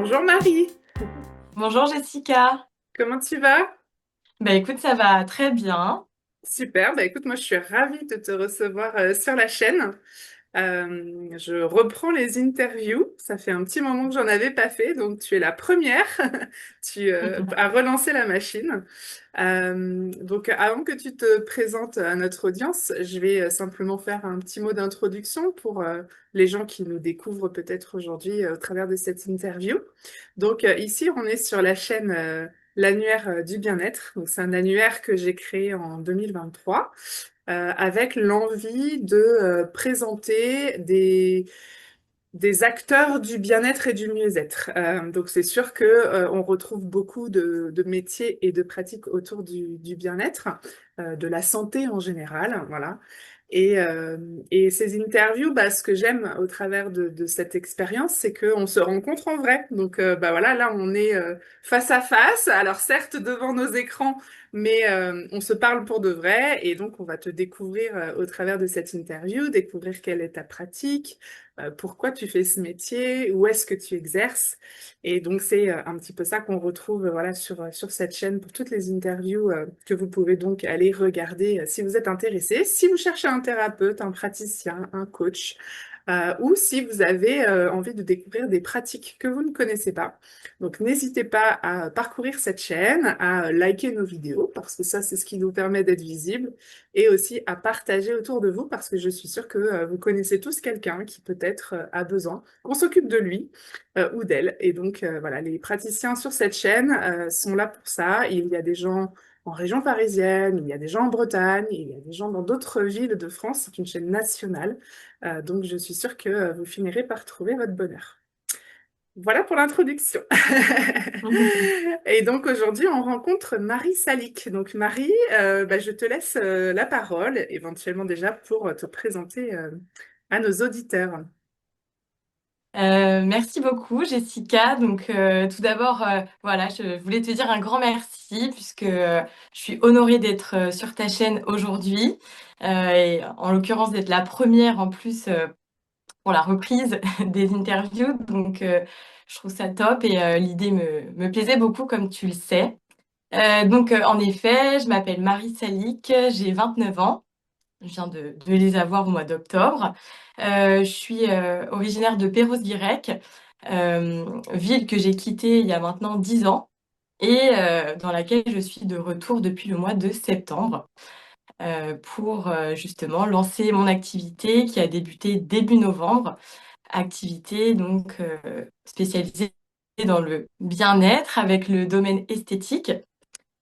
Bonjour Marie, Bonjour Jessica. comment tu vas? Bah écoute, ça va très bien. Super, bah écoute, moi je suis ravie de te recevoir sur la chaîne. Je reprends les interviews, ça fait un petit moment que j'en avais pas fait, donc tu es la première, tu as relancé la machine. Donc avant que tu te présentes à notre audience, je vais simplement faire un petit mot d'introduction pour les gens qui nous découvrent peut-être aujourd'hui au travers de cette interview. Donc ici, on est sur la chaîne L'Annuaire du Bien-être. Donc c'est un annuaire que j'ai créé en 2023 avec l'envie de présenter des acteurs du bien-être et du mieux-être. Donc c'est sûr que on retrouve beaucoup de métiers et de pratiques autour du bien-être, de la santé en général, voilà. Et, euh, et ces interviews, bah, ce que j'aime au travers de cette expérience, c'est qu'on se rencontre en vrai. Donc bah voilà, là on est face à face. Alors certes devant nos écrans, mais on se parle pour de vrai. Et donc on va te découvrir au travers de cette interview, découvrir quelle est ta pratique, pourquoi tu fais ce métier, où est-ce que tu exerces. Et donc, c'est un petit peu ça qu'on retrouve voilà, sur cette chaîne pour toutes les interviews que vous pouvez donc aller regarder si vous êtes intéressé. Si vous cherchez un thérapeute, un praticien, un coach, ou si vous avez envie de découvrir des pratiques que vous ne connaissez pas. Donc, n'hésitez pas à parcourir cette chaîne, à liker nos vidéos, parce que ça, c'est ce qui nous permet d'être visibles, et aussi à partager autour de vous, parce que je suis sûre que vous connaissez tous quelqu'un qui peut-être a besoin qu'on s'occupe de lui ou d'elle. Et donc, voilà, les praticiens sur cette chaîne sont là pour ça. Il y a des gens en région parisienne, il y a des gens en Bretagne, il y a des gens dans d'autres villes de France. C'est une chaîne nationale. Donc, je suis sûre que vous finirez par trouver votre bonheur. Voilà pour l'introduction. Et donc aujourd'hui, on rencontre Marie Salic. Donc Marie, bah, je te laisse la parole, éventuellement déjà pour te présenter à nos auditeurs. Merci beaucoup Jessica. Donc tout d'abord, voilà, je voulais te dire un grand merci puisque je suis honorée d'être sur ta chaîne aujourd'hui et en l'occurrence d'être la première en plus pour la reprise des interviews. Donc je trouve ça top et l'idée me plaisait beaucoup comme tu le sais. Donc en effet, je m'appelle Marie Salic, j'ai 29 ans. Je viens de les avoir au mois d'octobre. Je suis originaire de Perros-Guirec, ville que j'ai quittée il y a maintenant 10 ans et dans laquelle je suis de retour depuis le mois de septembre pour justement lancer mon activité qui a débuté début novembre. Activité donc spécialisée dans le bien-être avec le domaine esthétique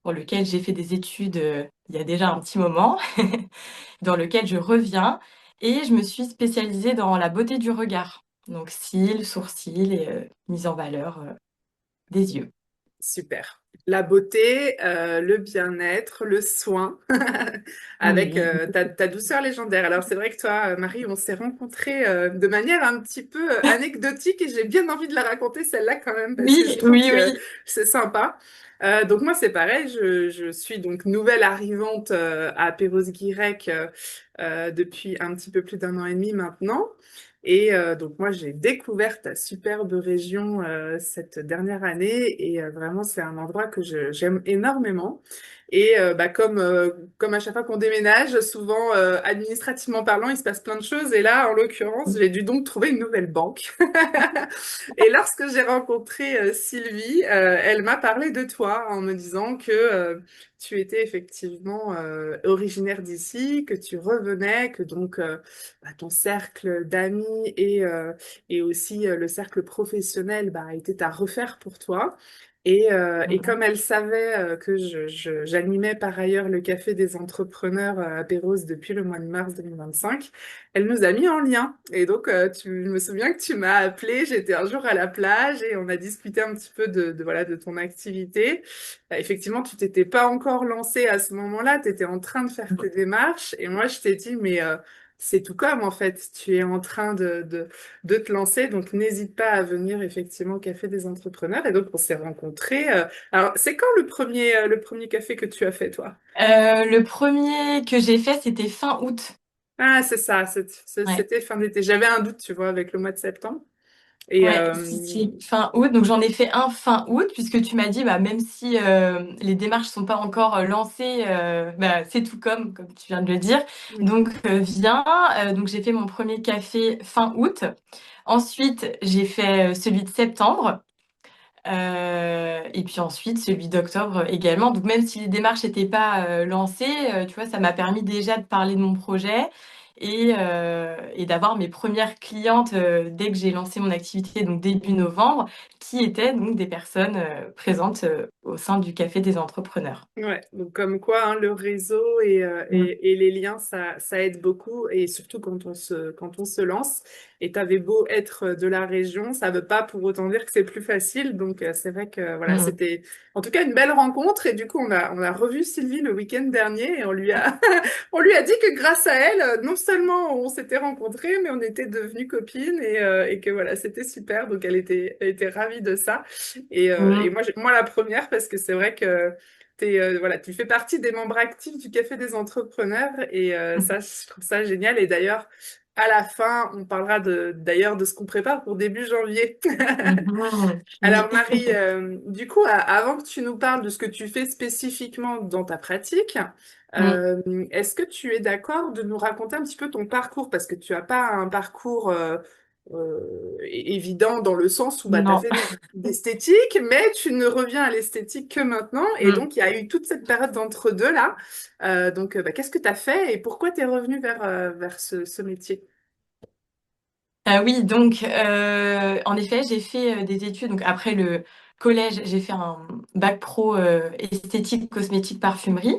pour lequel j'ai fait des études il y a déjà un petit moment. Dans lequel je reviens et je me suis spécialisée dans la beauté du regard. Donc cils, sourcils et mise en valeur des yeux. Super. La beauté, le bien-être, le soin, avec Oui, ta douceur légendaire. Alors c'est vrai que toi, Marie, on s'est rencontrés de manière un petit peu anecdotique et j'ai bien envie de la raconter celle-là quand même parce que je oui, trouve oui, que oui. c'est sympa. Donc moi c'est pareil, je suis donc nouvelle arrivante à Perros-Guirec depuis un petit peu plus d'un an et demi maintenant. Et donc moi j'ai découvert ta superbe région cette dernière année et vraiment c'est un endroit que j'aime énormément. Et bah, comme à chaque fois qu'on déménage, souvent administrativement parlant, il se passe plein de choses. Et là, en l'occurrence, j'ai dû donc trouver une nouvelle banque. Et lorsque j'ai rencontré Sylvie, elle m'a parlé de toi en me disant que tu étais effectivement originaire d'ici, que tu revenais, que donc bah, ton cercle d'amis et aussi le cercle professionnel bah, était à refaire pour toi. Et comme elle savait que j'animais par ailleurs le Café des entrepreneurs à Pérouse depuis le mois de mars 2025, elle nous a mis en lien. Et donc, je me souviens que tu m'as appelé, j'étais un jour à la plage et on a discuté un petit peu voilà, de ton activité. Effectivement, tu t'étais pas encore lancé à ce moment-là, tu étais en train de faire tes démarches. Et moi, je t'ai dit, mais c'est tout comme en fait, tu es en train de te lancer, donc n'hésite pas à venir effectivement au Café des entrepreneurs. Et donc, on s'est rencontrés. Alors, c'est quand le premier café que tu as fait, toi? Le premier que j'ai fait, c'était fin août. Ah, c'est ça, Ouais. c'était fin d'été. J'avais un doute, tu vois, avec le mois de septembre. Et Ouais, si, fin août. Donc j'en ai fait un fin août, puisque tu m'as dit, bah, même si les démarches sont pas encore lancées, bah, c'est tout comme tu viens de le dire. Donc viens. Donc j'ai fait mon premier café fin août. Ensuite, j'ai fait celui de septembre. Et puis ensuite, celui d'octobre également. Donc même si les démarches n'étaient pas lancées, tu vois, ça m'a permis déjà de parler de mon projet et d'avoir mes premières clientes dès que j'ai lancé mon activité, donc début novembre, qui étaient donc des personnes présentes au sein du Café des entrepreneurs. ouais, donc comme quoi hein, le réseau Mm. et les liens, ça aide beaucoup et surtout quand on se lance. Et t'avais beau être de la région, ça veut pas pour autant dire que c'est plus facile. Donc c'est vrai que voilà, Mm. c'était en tout cas une belle rencontre. Et du coup, on a revu Sylvie le week-end dernier et on lui a, on lui a dit que grâce à elle, non seulement on s'était rencontrés, mais on était devenues copines et que voilà, c'était super. Donc elle était ravie de ça. Et Mm. moi, moi la première parce que c'est vrai que voilà, tu fais partie des membres actifs du Café des entrepreneurs et ça, je trouve ça génial. Et d'ailleurs, à la fin, on parlera d'ailleurs de ce qu'on prépare pour début janvier. Mhm. Oui. Alors Marie, du coup, avant que tu nous parles de ce que tu fais spécifiquement dans ta pratique, Mm. est-ce que tu es d'accord de nous raconter un petit peu ton parcours? Parce que tu n'as pas un parcours évident dans le sens où bah, tu as Non. fait d'esthétique, mais tu ne reviens à l'esthétique que maintenant. Et Mm. donc, il y a eu toute cette période d'entre-deux là. Donc, bah, qu'est-ce que tu as fait et pourquoi tu es revenu vers ce métier? Oui, donc en effet, j'ai fait des études. Donc après le collège, j'ai fait un bac pro esthétique, cosmétique, parfumerie.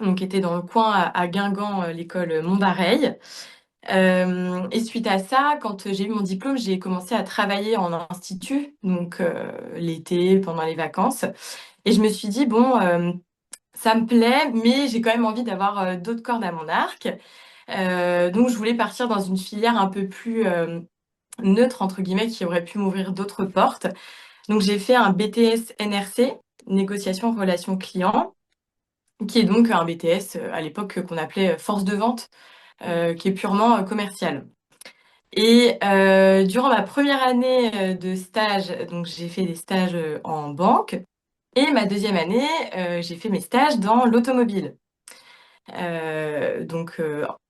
Donc était dans le coin à Guingamp, l'école Montbareil. Et suite à ça, quand j'ai eu mon diplôme, j'ai commencé à travailler en institut, donc l'été, pendant les vacances. Et je me suis dit, bon, ça me plaît, mais j'ai quand même envie d'avoir d'autres cordes à mon arc. Donc je voulais partir dans une filière un peu plus neutre, entre guillemets, qui aurait pu m'ouvrir d'autres portes. Donc j'ai fait un BTS NRC, négociation relation client, qui est donc un BTS à l'époque qu'on appelait force de vente, qui est purement commercial. Et durant ma première année de stage, donc j'ai fait des stages en banque. Et ma deuxième année, j'ai fait mes stages dans l'automobile. Donc,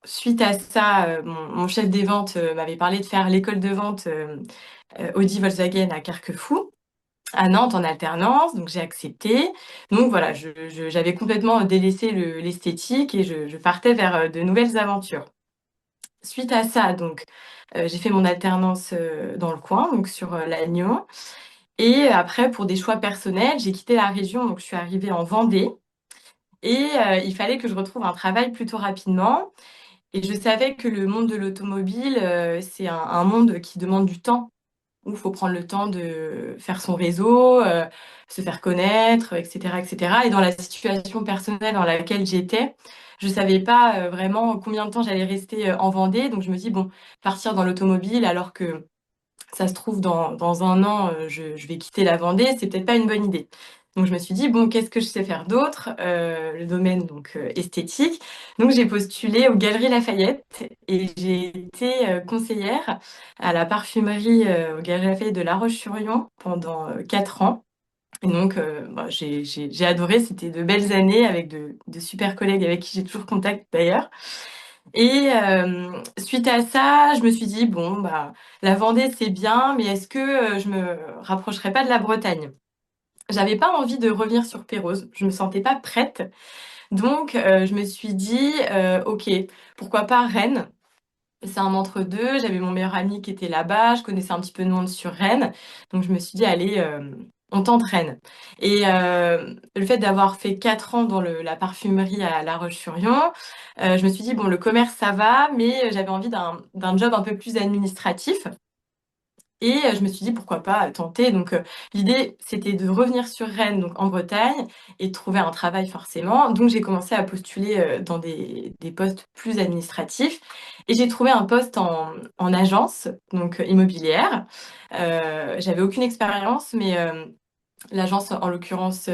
suite à ça, mon chef des ventes m'avait parlé de faire l'école de vente Audi Volkswagen à Carquefou, à Nantes en alternance. Donc, j'ai accepté. Donc, voilà, j'avais complètement délaissé l'esthétique et je partais vers de nouvelles aventures. Suite à ça, donc, j'ai fait mon alternance dans le coin, donc sur Lannion. Et après, pour des choix personnels, j'ai quitté la région, donc je suis arrivée en Vendée. Et il fallait que je retrouve un travail plutôt rapidement. Et je savais que le monde de l'automobile, c'est un monde qui demande du temps, où il faut prendre le temps de faire son réseau, se faire connaître, etc., etc. Et dans la situation personnelle dans laquelle j'étais, je savais pas vraiment combien de temps j'allais rester en Vendée. Donc je me dis, bon, partir dans l'automobile alors que ça se trouve, dans un an, je vais quitter la Vendée, c'est peut-être pas une bonne idée. Donc je me suis dit, bon, qu'est-ce que je sais faire d'autre? Le domaine donc esthétique. Donc j'ai postulé aux Galeries Lafayette et j'ai été conseillère à la parfumerie aux Galeries Lafayette de La Roche-sur-Yon pendant 4 ans. Et donc bah, j'ai adoré, c'était de belles années avec de super collègues avec qui j'ai toujours contact d'ailleurs. Et suite à ça, je me suis dit, bon, bah, la Vendée, c'est bien, mais est-ce que je me rapprocherais pas de la Bretagne? J'avais pas envie de revenir sur Pérouse, je me sentais pas prête. Donc, je me suis dit, ok, pourquoi pas Rennes? C'est un entre-deux. J'avais mon meilleur ami qui était là-bas. Je connaissais un petit peu de monde sur Rennes. Donc, je me suis dit, allez, on tente Rennes. Et le fait d'avoir fait 4 ans dans la parfumerie à La Roche-sur-Yon, je me suis dit, bon, le commerce, ça va, mais j'avais envie d'un job un peu plus administratif. Et je me suis dit, pourquoi pas tenter. Donc, l'idée, c'était de revenir sur Rennes, donc en Bretagne, et de trouver un travail forcément. Donc, j'ai commencé à postuler dans des postes plus administratifs. Et j'ai trouvé un poste en agence, donc immobilière. J'avais aucune expérience, mais l'agence, en l'occurrence,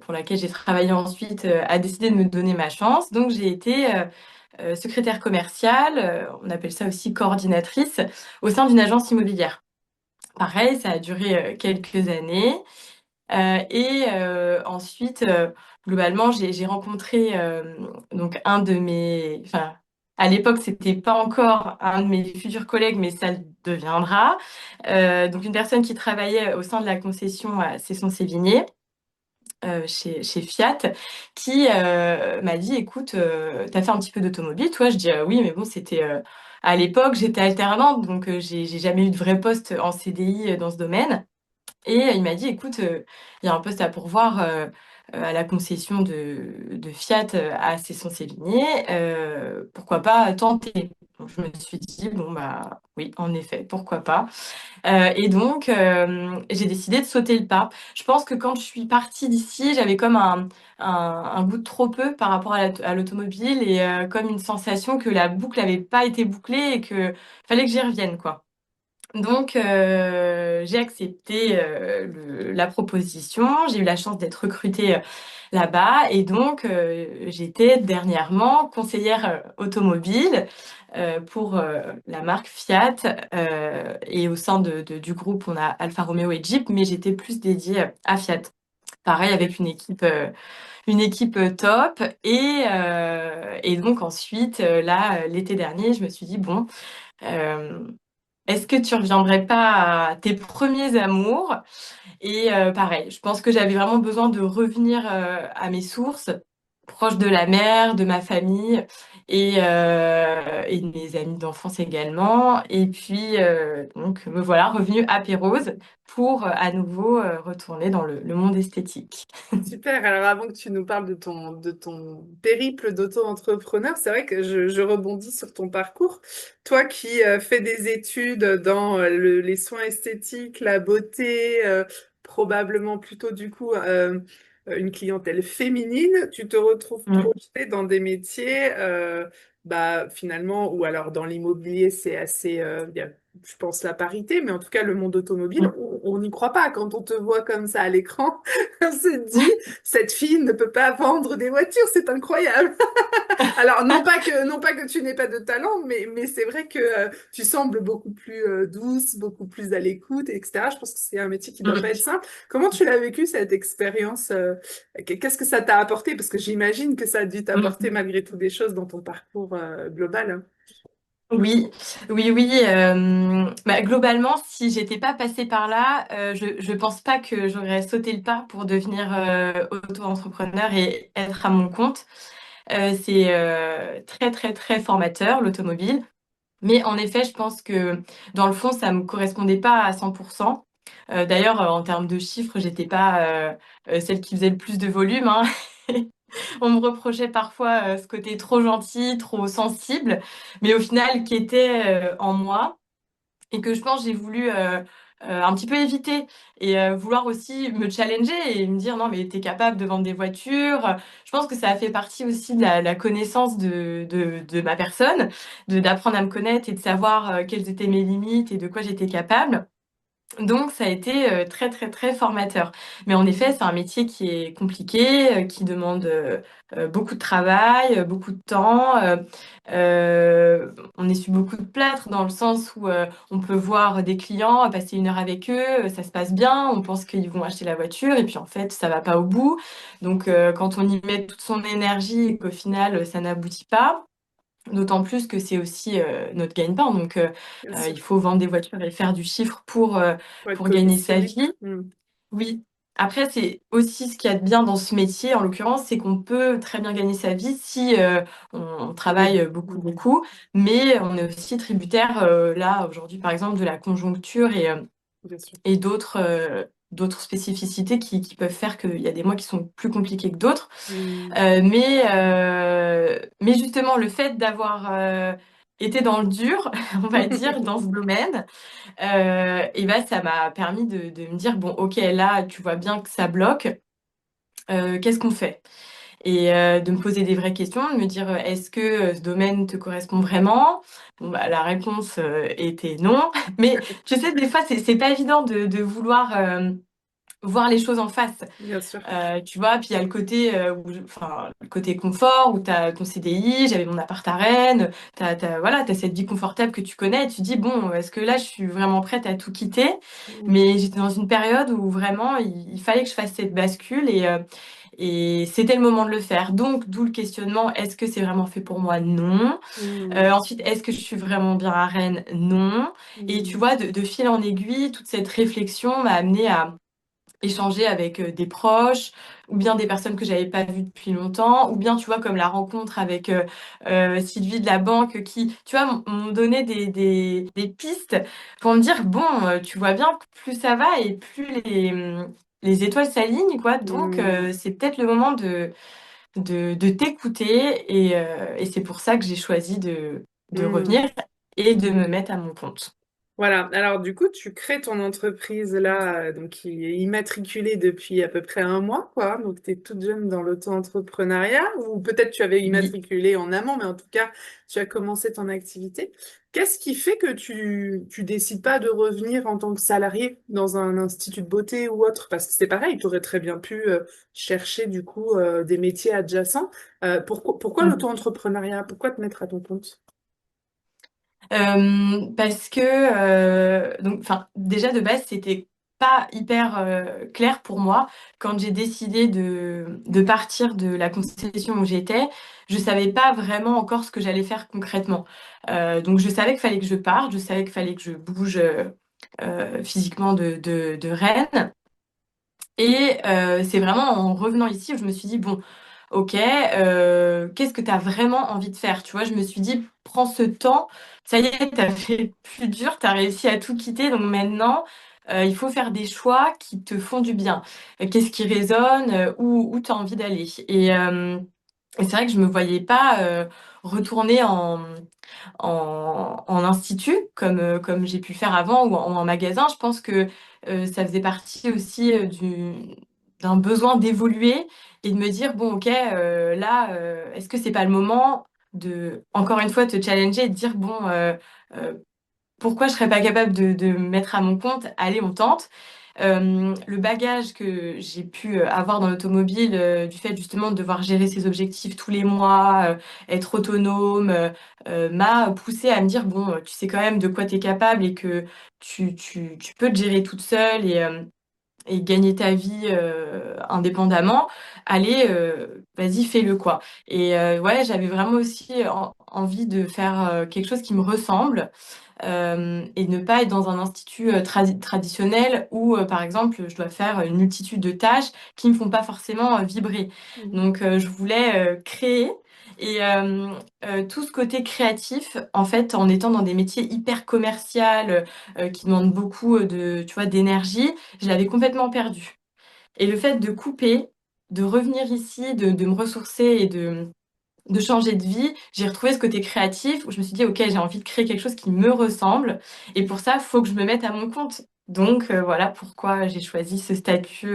pour laquelle j'ai travaillé ensuite, a décidé de me donner ma chance. Donc, j'ai été secrétaire commerciale, on appelle ça aussi coordinatrice, au sein d'une agence immobilière. Pareil, ça a duré quelques années. Ensuite, globalement, j'ai rencontré donc un de mes, enfin, à l'époque, c'était pas encore un de mes futurs collègues, mais ça le deviendra. Donc une personne qui travaillait au sein de la concession à Cesson-Sévigné, chez Fiat, qui m'a dit, écoute, t'as fait un petit peu d'automobile, toi? Je dis oui, mais bon, c'était à l'époque, j'étais alternante, donc j'ai jamais eu de vrai poste en CDI dans ce domaine. Et il m'a dit, écoute, il y a un poste à pourvoir à la concession de Fiat à Cesson-Sévigné. Pourquoi pas tenter? Donc, je me suis dit, bon, bah oui, en effet, pourquoi pas. J'ai décidé de sauter le pas. Je pense que quand je suis partie d'ici, j'avais comme un goût de trop peu par rapport à l'automobile et comme une sensation que la boucle n'avait pas été bouclée et que fallait que j'y revienne, quoi. Donc, j'ai accepté la proposition. J'ai eu la chance d'être recrutée là-bas. Et donc, j'étais dernièrement conseillère automobile pour la marque Fiat. Et au sein du groupe, on a Alfa Romeo et Jeep, mais j'étais plus dédiée à Fiat. Pareil, avec une équipe top. Et donc, ensuite, là, l'été dernier, je me suis dit, bon, euh, est-ce que tu reviendrais pas à tes premiers amours? Et pareil, je pense que j'avais vraiment besoin de revenir à mes sources, proches de la mer, de ma famille et de mes amis d'enfance également. Et puis, donc, me voilà revenue à Pérouse pour à nouveau retourner dans le monde esthétique. Super. Alors, avant que tu nous parles de ton périple d'auto-entrepreneur, c'est vrai que je rebondis sur ton parcours. Toi qui fais des études dans les soins esthétiques, la beauté, probablement plutôt du coup une clientèle féminine, tu te retrouves Mm, projeté dans des métiers, bah, finalement, ou alors dans l'immobilier, c'est assez, il y a, je pense, la parité, mais en tout cas, le monde automobile, mm, on n'y croit pas quand on te voit comme ça à l'écran. On se dit, cette fille ne peut pas vendre des voitures, c'est incroyable. Alors, non pas que tu n'aies pas de talent, mais c'est vrai que tu sembles beaucoup plus douce, beaucoup plus à l'écoute, etc. Je pense que c'est un métier qui doit pas être mm. simple. Comment tu l'as vécu, cette expérience? Qu'est-ce que ça t'a apporté? Parce que j'imagine que ça a dû t'apporter Mm. malgré tout des choses dans ton parcours global, hein. Oui, oui. Bah, globalement, si j'étais pas passée par là, je pense pas que j'aurais sauté le pas pour devenir auto-entrepreneur et être à mon compte. C'est très très très formateur l'automobile, mais en effet, je pense que dans le fond, ça me correspondait pas à 100%. D'ailleurs, en termes de chiffres, j'étais pas celle qui faisait le plus de volume, hein. On me reprochait parfois ce côté trop gentil, trop sensible, mais au final qui était en moi et que je pense j'ai voulu un petit peu éviter et vouloir aussi me challenger et me dire non mais t'es capable de vendre des voitures. Je pense que ça a fait partie aussi de la connaissance de ma personne, d'apprendre à me connaître et de savoir quelles étaient mes limites et de quoi j'étais capable. Donc, ça a été très, très, très formateur. Mais en effet, c'est un métier qui est compliqué, qui demande beaucoup de travail, beaucoup de temps. On essuie beaucoup de plâtre dans le sens où on peut voir des clients, passer 1 heure avec eux, ça se passe bien, on pense qu'ils vont acheter la voiture et puis en fait, ça va pas au bout. Donc, quand on y met toute son énergie et qu'au final, ça n'aboutit pas, d'autant plus que c'est aussi notre gagne-pain. Donc, Bien sûr, il faut vendre des voitures et faire du chiffre pour être pour gagner sa commissionné. vie. Hmm. Oui. Après, c'est aussi ce qu'il y a de bien dans ce métier, en l'occurrence, c'est qu'on peut très bien gagner sa vie si on On est travaille beaucoup, beaucoup, mais on est aussi tributaire, là, aujourd'hui, par exemple, de la conjoncture bien sûr. et d'autres spécificités qui peuvent faire qu'il y a des mois qui sont plus compliqués que d'autres. Hmm. Mais justement, le fait d'avoir été dans le dur, on va dire, dans ce domaine, et ben, ça m'a permis de me dire, bon, ok, là, tu vois bien que ça bloque, qu'est-ce qu'on fait? Et de me poser des vraies questions, de me dire, est-ce que ce domaine te correspond vraiment? Bon, bah, la réponse était non. Mais tu sais, des fois, c'est pas évident de vouloir voir les choses en face. Bien sûr. Tu vois, puis il y a le côté, enfin, le côté confort où tu as ton CDI, j'avais mon appart à Rennes, voilà, t'as cette vie confortable que tu connais et tu dis, bon, est-ce que là, je suis vraiment prête à tout quitter? Mm, Mais j'étais dans une période où vraiment, il fallait que je fasse cette bascule et c'était le moment de le faire. Donc, d'où le questionnement, est-ce que c'est vraiment fait pour moi? Non. mm, Ensuite, est-ce que je suis vraiment bien à Rennes? Non. Et tu mm, vois, de fil en aiguille, toute cette réflexion m'a amené à échanger avec des proches ou bien des personnes que j'avais pas vues depuis longtemps ou bien tu vois comme la rencontre avec Sylvie de la banque qui tu vois m'ont donné des pistes pour me dire bon tu vois bien que plus ça va et plus les étoiles s'alignent quoi donc mm, c'est peut-être le moment de t'écouter et c'est pour ça que j'ai choisi de mm. revenir et de me mettre à mon compte. Voilà. Alors, du coup, tu crées ton entreprise là, donc qui est immatriculée depuis à peu près un mois, quoi. Donc, tu es toute jeune dans l'auto-entrepreneuriat, ou peut-être tu avais Oui. immatriculé en amont, mais en tout cas, tu as commencé ton activité. Qu'est-ce qui fait que tu décides pas de revenir en tant que salarié dans un institut de beauté ou autre? Parce que c'est pareil, tu aurais très bien pu chercher du coup des métiers adjacents. Pourquoi l'auto-entrepreneuriat? Pourquoi te mettre à ton compte? Parce que donc enfin déjà de base c'était pas hyper clair pour moi quand j'ai décidé de partir de la concession où j'étais. Je savais pas vraiment encore ce que j'allais faire concrètement. Donc je savais qu'il fallait que je parte, je savais qu'il fallait que je bouge physiquement de Rennes. Et c'est vraiment en revenant ici où je me suis dit, bon, ok, qu'est-ce que tu as vraiment envie de faire? Tu vois, je me suis dit, prends ce temps, ça y est, tu as fait le plus dur, tu as réussi à tout quitter, donc maintenant, il faut faire des choix qui te font du bien. Qu'est-ce qui résonne, où tu as envie d'aller? Et c'est vrai que je me voyais pas retourner en institut, comme j'ai pu faire avant, ou en magasin. Je pense que ça faisait partie aussi d'un besoin d'évoluer et de me dire, bon, ok, là, est-ce que c'est pas le moment de, encore une fois, te challenger et de dire, bon, euh, pourquoi je serais pas capable de me mettre à mon compte? Allez, on tente. Le bagage que j'ai pu avoir dans l'automobile, du fait justement de devoir gérer ses objectifs tous les mois, être autonome, m'a poussé à me dire, bon, tu sais quand même de quoi tu es capable et que tu peux te gérer toute seule et gagner ta vie indépendamment. Allez, vas-y, fais-le quoi. Et ouais, j'avais vraiment aussi envie de faire quelque chose qui me ressemble et ne pas être dans un institut traditionnel où, par exemple, je dois faire une multitude de tâches qui ne me font pas forcément vibrer. Donc, je voulais créer et tout ce côté créatif, en fait, en étant dans des métiers hyper commerciaux qui demandent beaucoup tu vois, d'énergie, je l'avais complètement perdu. Et le fait de couper, de revenir ici, de me ressourcer et de changer de vie, j'ai retrouvé ce côté créatif où je me suis dit, OK, j'ai envie de créer quelque chose qui me ressemble. Et pour ça, il faut que je me mette à mon compte. Donc, voilà pourquoi j'ai choisi ce statut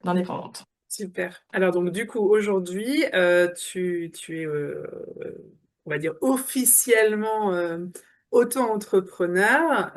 d'indépendante. Super. Alors donc du coup aujourd'hui tu es on va dire officiellement auto-entrepreneur.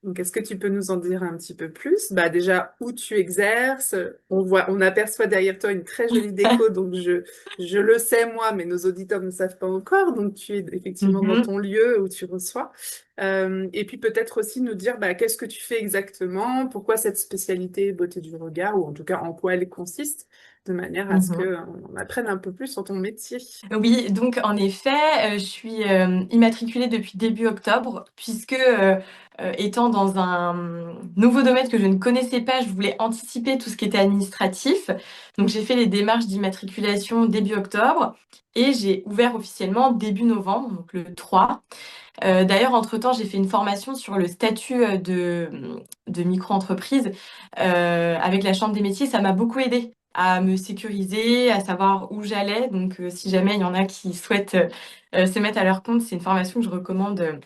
Donc est-ce que tu peux nous en dire un petit peu plus? Bah déjà où tu exerces. On aperçoit derrière toi une très jolie déco. Donc je le sais moi, mais nos auditeurs ne savent pas encore. Donc tu es effectivement dans Mhm, ton lieu où tu reçois. Et puis peut-être aussi nous dire bah, qu'est-ce que tu fais exactement, pourquoi cette spécialité beauté du regard, ou en tout cas en quoi elle consiste, de manière à ce mhm. qu'on apprenne un peu plus sur ton métier. Oui, donc en effet, je suis immatriculée depuis début octobre, puisque étant dans un nouveau domaine que je ne connaissais pas, je voulais anticiper tout ce qui était administratif. Donc j'ai fait les démarches d'immatriculation début octobre et j'ai ouvert officiellement début novembre, donc le 3. D'ailleurs, entre-temps, j'ai fait une formation sur le statut de micro-entreprise avec la Chambre des métiers. Ça m'a beaucoup aidé à me sécuriser, à savoir où j'allais. Donc, si jamais il y en a qui souhaitent se mettre à leur compte, c'est une formation que je recommande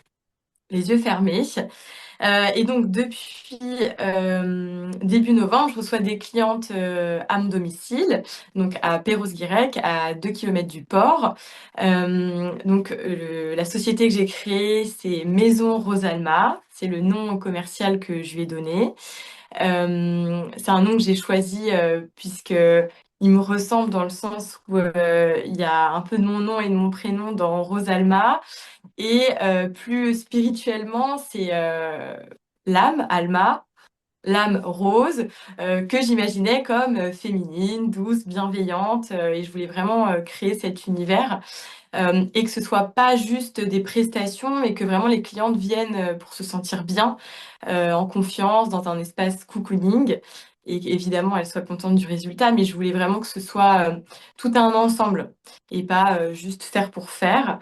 les yeux fermés. Et donc, depuis début novembre, je reçois des clientes à mon domicile, donc à Perros-Guirec, à 2 kilomètres du port. Donc, la société que j'ai créée, c'est Maison Rosalma. C'est le nom commercial que je lui ai donné. C'est un nom que j'ai choisi puisque il me ressemble dans le sens où il y a un peu de mon nom et de mon prénom dans Rosalma. Et plus spirituellement, c'est l'âme, Alma, l'âme rose, que j'imaginais comme féminine, douce, bienveillante. Et je voulais vraiment créer cet univers et que ce soit pas juste des prestations, mais que vraiment les clientes viennent pour se sentir bien, en confiance, dans un espace cocooning. Et évidemment, elles soient contentes du résultat, mais je voulais vraiment que ce soit tout un ensemble et pas juste faire pour faire.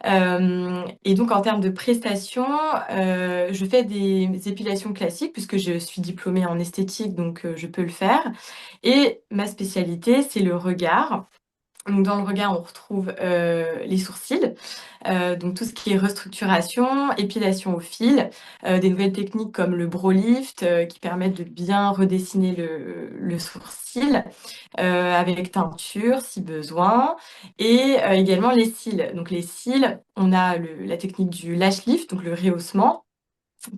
Et donc, en termes de prestations, je fais des épilations classiques puisque je suis diplômée en esthétique, donc je peux le faire. Et ma spécialité, c'est le regard. Donc, dans le regard, on retrouve les sourcils, donc tout ce qui est restructuration, épilation au fil, des nouvelles techniques comme le brow lift qui permettent de bien redessiner le sourcil avec teinture si besoin, et également les cils. Donc les cils, on a la technique du lash lift, donc le rehaussement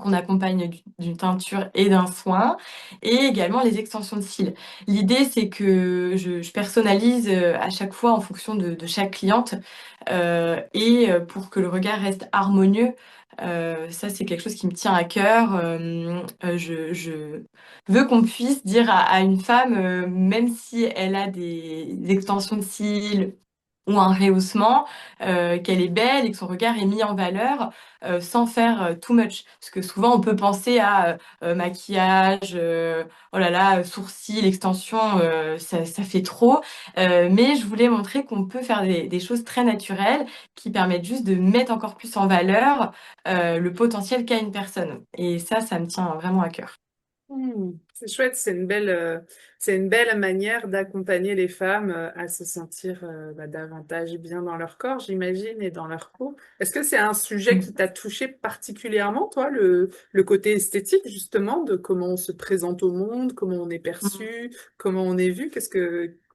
qu'on accompagne d'une teinture et d'un soin, et également les extensions de cils. L'idée, c'est que je personnalise à chaque fois en fonction de chaque cliente et pour que le regard reste harmonieux. Ça, c'est quelque chose qui me tient à cœur. Je veux qu'on puisse dire à une femme, même si elle a des extensions de cils, ou un rehaussement, qu'elle est belle et que son regard est mis en valeur sans faire too much. Parce que souvent, on peut penser à maquillage, oh là là, sourcils, extension, ça fait trop. Mais je voulais montrer qu'on peut faire des choses très naturelles qui permettent juste de mettre encore plus en valeur le potentiel qu'a une personne. Et ça me tient vraiment à cœur. C'est chouette, c'est une belle manière d'accompagner les femmes à se sentir davantage bien dans leur corps, j'imagine, et dans leur peau. Est-ce que c'est un sujet qui t'a touché particulièrement, toi, le côté esthétique, justement, de comment on se présente au monde, comment on est Mm. perçu, comment on est vu?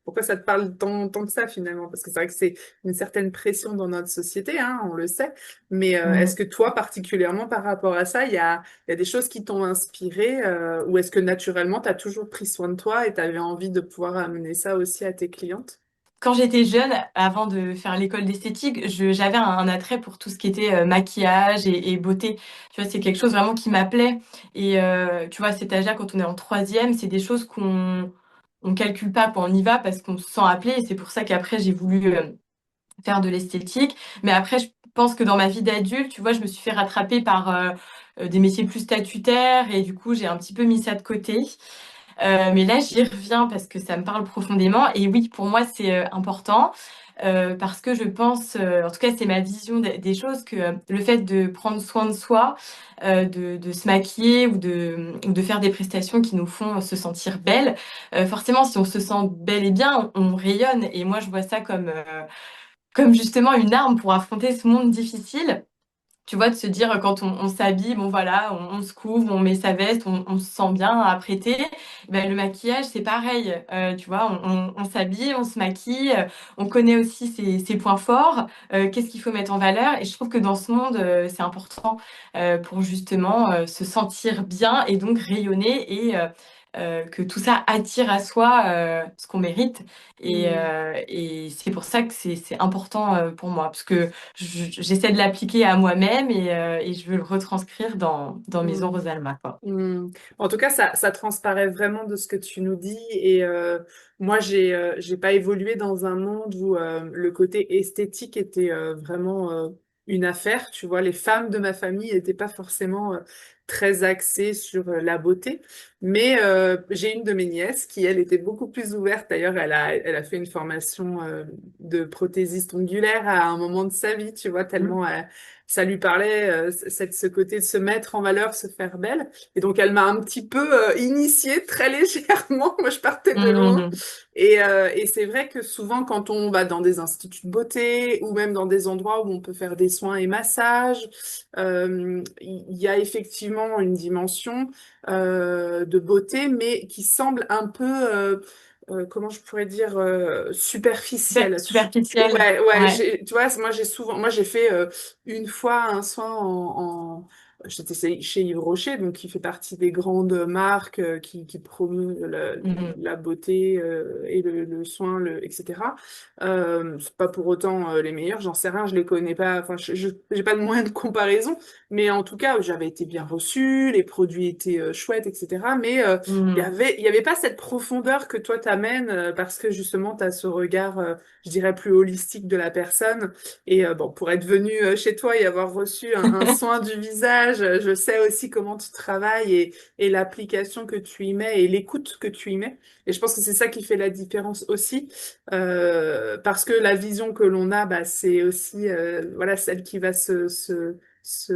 Pourquoi ça te parle tant que ça, finalement? Parce que c'est vrai que c'est une certaine pression dans notre société, hein, on le sait. Mais est-ce Mm. que toi, particulièrement par rapport à ça, il y a des choses qui t'ont inspiré ou est-ce que naturellement, tu as toujours pris soin de toi et tu avais envie de pouvoir amener ça aussi à tes clientes? Quand j'étais jeune, avant de faire l'école d'esthétique, j'avais un attrait pour tout ce qui était maquillage et beauté. Tu vois, c'est quelque chose vraiment qui m'appelait. Et tu vois, à cet âge-là, quand on est en troisième, c'est des choses on calcule pas, quoi. On y va parce qu'on se sent appelé. Et c'est pour ça qu'après, j'ai voulu faire de l'esthétique. Mais après, je pense que dans ma vie d'adulte, tu vois, je me suis fait rattraper par des métiers plus statutaires. Et du coup, j'ai un petit peu mis ça de côté. Mais là, j'y reviens parce que ça me parle profondément. Et oui, pour moi, c'est important parce que je pense, en tout cas, c'est ma vision des choses, que le fait de prendre soin de soi, de se maquiller ou de faire des prestations qui nous font se sentir belle, forcément, si on se sent belle et bien, on rayonne. Et moi, je vois ça comme justement une arme pour affronter ce monde difficile. Tu vois, de se dire quand on s'habille, bon voilà, on se couvre, on met sa veste, on se sent bien apprêté. Ben, le maquillage, c'est pareil. Tu vois, on s'habille, on se maquille, on connaît aussi ses points forts, qu'est-ce qu'il faut mettre en valeur. Et je trouve que dans ce monde, c'est important pour justement se sentir bien et donc rayonner et que tout ça attire à soi ce qu'on mérite. Et c'est pour ça que c'est important pour moi, parce que j'essaie de l'appliquer à moi-même et je veux le retranscrire dans Maison Hmm. Rosalma, quoi. Hmm. En tout cas, ça transparaît vraiment de ce que tu nous dis. Et moi, j'ai pas évolué dans un monde où le côté esthétique était vraiment une affaire. Tu vois, les femmes de ma famille n'étaient pas forcément très axées sur la beauté. Mais j'ai une de mes nièces qui, elle, était beaucoup plus ouverte. D'ailleurs, elle a fait une formation de prothésiste ongulaire à un moment de sa vie, tu vois, tellement ça lui parlait, ce côté de se mettre en valeur, se faire belle. Et donc, elle m'a un petit peu initiée très légèrement. Moi, je partais de loin. Mhm. Et c'est vrai que souvent, quand on va dans des instituts de beauté ou même dans des endroits où on peut faire des soins et massages, il y a effectivement une dimension de beauté, mais qui semble un peu, comment je pourrais dire, superficielle. Superficielle, Ouais, ouais, ouais. tu vois, moi j'ai fait une fois un soin J'étais chez Yves Rocher, donc qui fait partie des grandes marques qui promeut Mhm. la beauté et le soin, etc. C'est pas pour autant les meilleurs, j'en sais rien, je les connais pas, enfin, j'ai pas de moyen de comparaison, mais en tout cas, j'avais été bien reçue, les produits étaient chouettes, etc. Mais Mhm. il y avait pas cette profondeur que toi t'amènes parce que justement, tu as ce regard, je dirais, plus holistique de la personne. Et bon, pour être venu chez toi et avoir reçu un soin du visage, je sais aussi comment tu travailles et l'application que tu y mets et l'écoute que tu y mets. Et je pense que c'est ça qui fait la différence aussi, parce que la vision que l'on a, bah, c'est aussi voilà, celle qui va se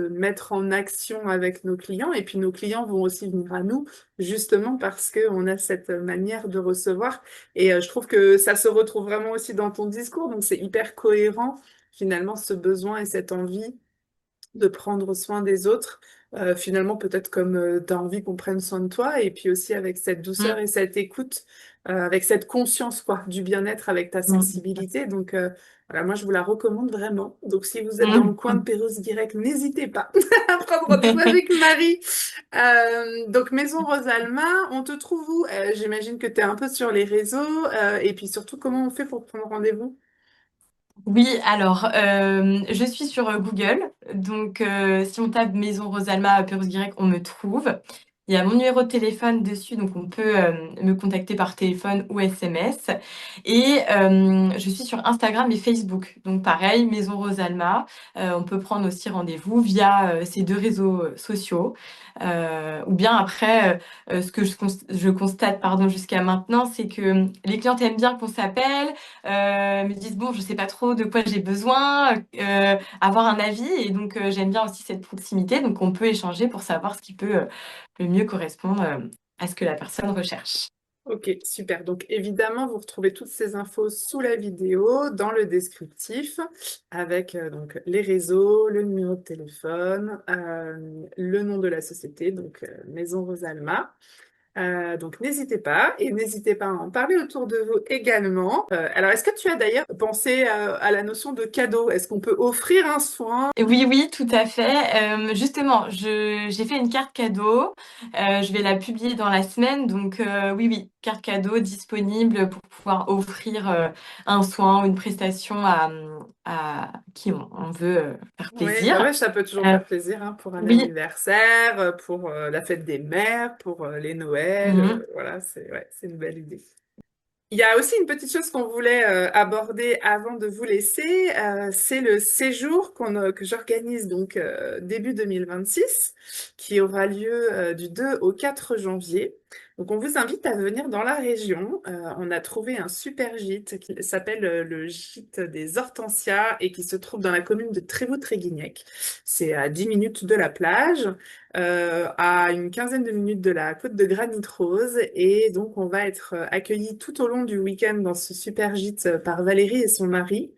mettre en action avec nos clients. Et puis nos clients vont aussi venir à nous, justement parce qu'on a cette manière de recevoir. Et je trouve que ça se retrouve vraiment aussi dans ton discours, donc c'est hyper cohérent finalement ce besoin et cette envie de prendre soin des autres, finalement peut-être comme tu as envie qu'on prenne soin de toi, et puis aussi avec cette douceur et cette écoute, avec cette conscience quoi, du bien-être, avec ta Mhm. sensibilité. Donc voilà, moi je vous la recommande vraiment. Donc si vous êtes dans le Mhm. coin de Pérouse-Guirec, n'hésitez pas à prendre rendez-vous avec Marie. Donc Maison Rosalma, on te trouve où? J'imagine que tu es un peu sur les réseaux, et puis surtout comment on fait pour prendre rendez-vous? Oui, alors, je suis sur Google. Donc, si on tape Maison Rosalma à Perros-Guirec, on me trouve. Il y a mon numéro de téléphone dessus, donc on peut me contacter par téléphone ou SMS. Et je suis sur Instagram et Facebook. Donc, pareil, Maison Rosalma. On peut prendre aussi rendez-vous via ces deux réseaux sociaux. Ou bien après, ce que je constate pardon, jusqu'à maintenant, c'est que les clientes aiment bien qu'on s'appelle me disent bon, je sais pas trop de quoi j'ai besoin, avoir un avis et donc j'aime bien aussi cette proximité, donc on peut échanger pour savoir ce qui peut le mieux correspondre à ce que la personne recherche. Ok, super. Donc évidemment, vous retrouvez toutes ces infos sous la vidéo, dans le descriptif, avec donc les réseaux, le numéro de téléphone, le nom de la société, donc Maison Rosalma. Donc n'hésitez pas et n'hésitez pas à en parler autour de vous également. Alors est-ce que tu as d'ailleurs pensé à la notion de cadeau? Est-ce qu'on peut offrir un soin? Et oui, oui, tout à fait. Justement, j'ai fait une carte cadeau. Je vais la publier dans la semaine. Donc, oui, oui, carte cadeau disponible pour pouvoir offrir un soin ou une prestation à qui on veut faire Oui, bah plaisir. ouais, ça peut toujours Euh, faire plaisir hein, pour un oui. anniversaire, pour la fête des mères, pour les Noëls. Mhm. Voilà, c'est ouais, c'est une belle idée. Il y a aussi une petite chose qu'on voulait aborder avant de vous laisser, c'est le séjour que j'organise donc début 2026, qui aura lieu du 2 au 4 janvier. Donc on vous invite à venir dans la région. On a trouvé un super gîte qui s'appelle le gîte des Hortensias et qui se trouve dans la commune de Trévoux-Tréguignec. C'est à 10 minutes de la plage, à une quinzaine de minutes de la côte de Granit Rose. Et donc, on va être accueillis tout au long du week-end dans ce super gîte par Valérie et son mari.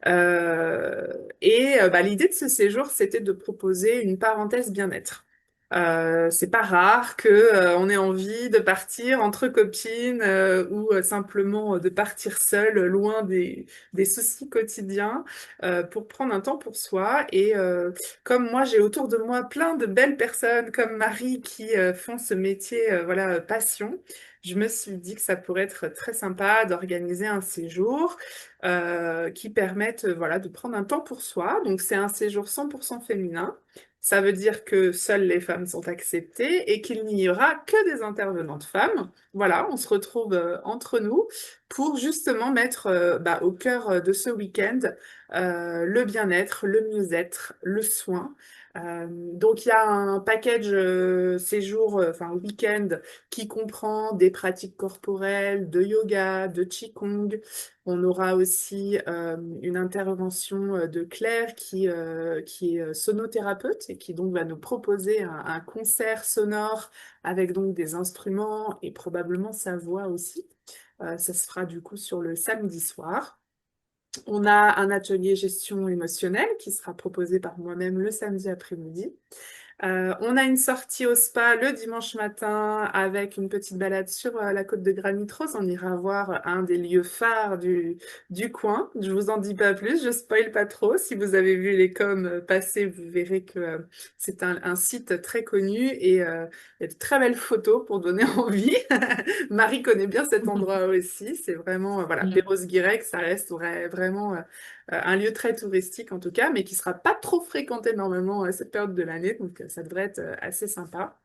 Bah, l'idée de ce séjour, c'était de proposer une parenthèse bien-être. C'est pas rare que on ait envie de partir entre copines ou simplement de partir seul, loin des soucis quotidiens, pour prendre un temps pour soi. Et comme moi, j'ai autour de moi plein de belles personnes comme Marie qui font ce métier, voilà, passion. Je me suis dit que ça pourrait être très sympa d'organiser un séjour qui permettent voilà, de prendre un temps pour soi. Donc c'est un séjour 100% féminin. Ça veut dire que seules les femmes sont acceptées et qu'il n'y aura que des intervenantes femmes. Voilà, on se retrouve entre nous pour justement mettre bah, au cœur de ce week-end le bien-être, le mieux-être, le soin. Donc il y a un package séjour, enfin week-end, qui comprend des pratiques corporelles, de yoga, de qigong. On aura aussi une intervention de Claire qui est sonothérapeute et qui donc va nous proposer un concert sonore avec donc des instruments et probablement sa voix aussi. Ça se fera du coup sur le samedi soir. On a un atelier gestion émotionnelle qui sera proposé par moi-même le samedi après-midi. On a une sortie au spa le dimanche matin avec une petite balade sur la côte de Granit Rose. On ira voir un des lieux phares du coin. Je vous en dis pas plus, je spoil pas trop. Si vous avez vu les coms passer, vous verrez que c'est un site très connu et il y a de très belles photos pour donner envie. Marie connaît bien cet endroit aussi. C'est vraiment, voilà, Perros-Guirec, ça reste vraiment un lieu très touristique en tout cas, mais qui sera pas trop fréquenté normalement à cette période de l'année, donc ça devrait être assez sympa.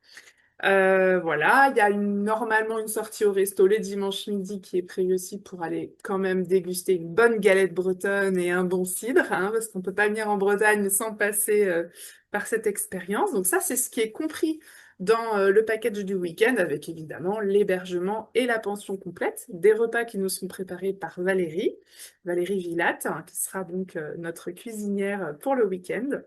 Voilà, il y a normalement une sortie au resto le dimanche midi qui est prévue aussi pour aller quand même déguster une bonne galette bretonne et un bon cidre, hein, parce qu'on peut pas venir en Bretagne sans passer par cette expérience. Donc ça, c'est ce qui est compris dans le package du week-end, avec évidemment l'hébergement et la pension complète, des repas qui nous sont préparés par Valérie Villatte, hein, qui sera donc notre cuisinière pour le week-end.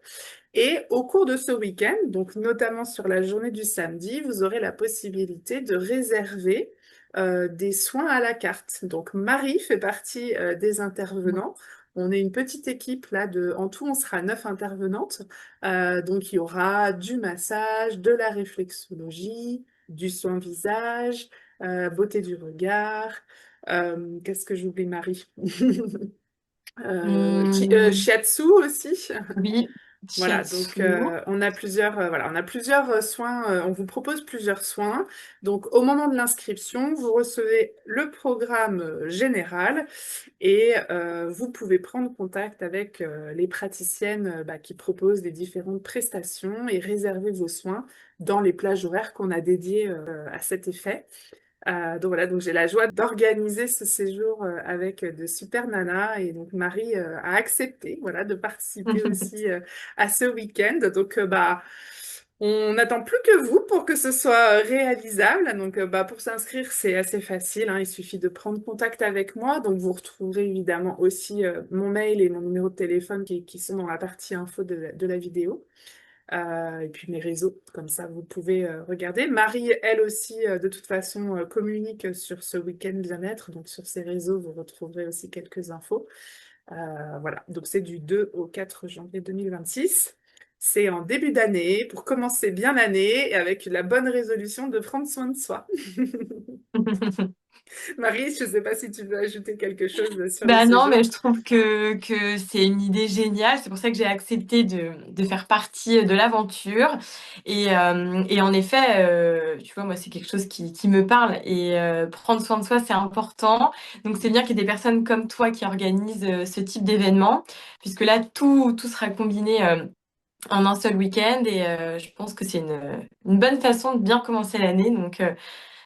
Et au cours de ce week-end, donc notamment sur la journée du samedi, vous aurez la possibilité de réserver des soins à la carte. Donc Marie fait partie des intervenants. On est une petite équipe là en tout, on sera 9 intervenantes. Donc il y aura du massage, de la réflexologie, du soin visage, beauté du regard. Qu'est-ce que j'oublie, Marie? Hum, Shiatsu aussi. oui, Voilà, donc shiatsu. on a plusieurs, voilà, on a plusieurs soins, on vous propose plusieurs soins. Donc au moment de l'inscription, vous recevez le programme général et vous pouvez prendre contact avec les praticiennes bah, qui proposent les différentes prestations et réserver vos soins dans les plages horaires qu'on a dédiées à cet effet. Donc voilà, donc j'ai la joie d'organiser ce séjour avec de super nanas et donc Marie a accepté voilà de participer aussi à ce week-end. Donc bah on n'attend plus que vous pour que ce soit réalisable. Donc bah pour s'inscrire c'est assez facile, hein, il suffit de prendre contact avec moi. Donc vous retrouverez évidemment aussi mon mail et mon numéro de téléphone qui sont dans la partie info de la vidéo. Et puis mes réseaux, comme ça vous pouvez regarder. Marie, elle aussi, de toute façon, communique sur ce week-end bien-être, donc sur ses réseaux, vous retrouverez aussi quelques infos. Voilà, donc c'est du 2 au 4 janvier 2026. C'est en début d'année, pour commencer bien l'année, et avec la bonne résolution de prendre soin de soi. Marie, je ne sais pas si tu veux ajouter quelque chose sur le Bah non, séjour. mais je trouve que c'est une idée géniale. C'est pour ça que j'ai accepté de faire partie de l'aventure. Et en effet, tu vois, moi, c'est quelque chose qui me parle. Et prendre soin de soi, c'est important. Donc, c'est bien qu'il y ait des personnes comme toi qui organisent ce type d'événement, puisque là, tout sera combiné en un seul week-end. Et je pense que c'est une bonne façon de bien commencer l'année. Donc,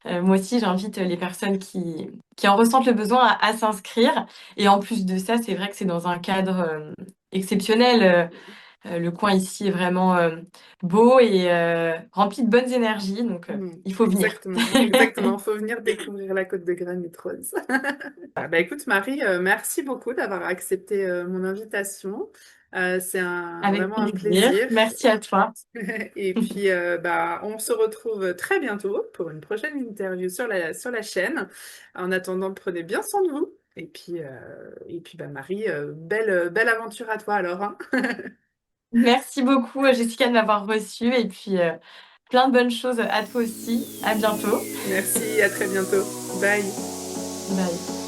moi aussi, j'invite les personnes qui en ressentent le besoin à s'inscrire. Et en plus de ça, c'est vrai que c'est dans un cadre exceptionnel. Le coin ici est vraiment beau et rempli de bonnes énergies, donc il faut venir. Exactement, exactement. Faut venir découvrir la côte de Granit Rose. Bah, écoute, Marie, merci beaucoup d'avoir accepté mon invitation. C'est Avec vraiment un plaisir. plaisir. Merci à toi. Et puis, bah, on se retrouve très bientôt pour une prochaine interview sur la chaîne. En attendant, prenez bien soin de vous. Et puis bah, Marie, belle aventure à toi alors, hein. Merci beaucoup, Jessica, de m'avoir reçue. Et puis, plein de bonnes choses à toi aussi. À bientôt. Merci, à très bientôt. Bye. Bye.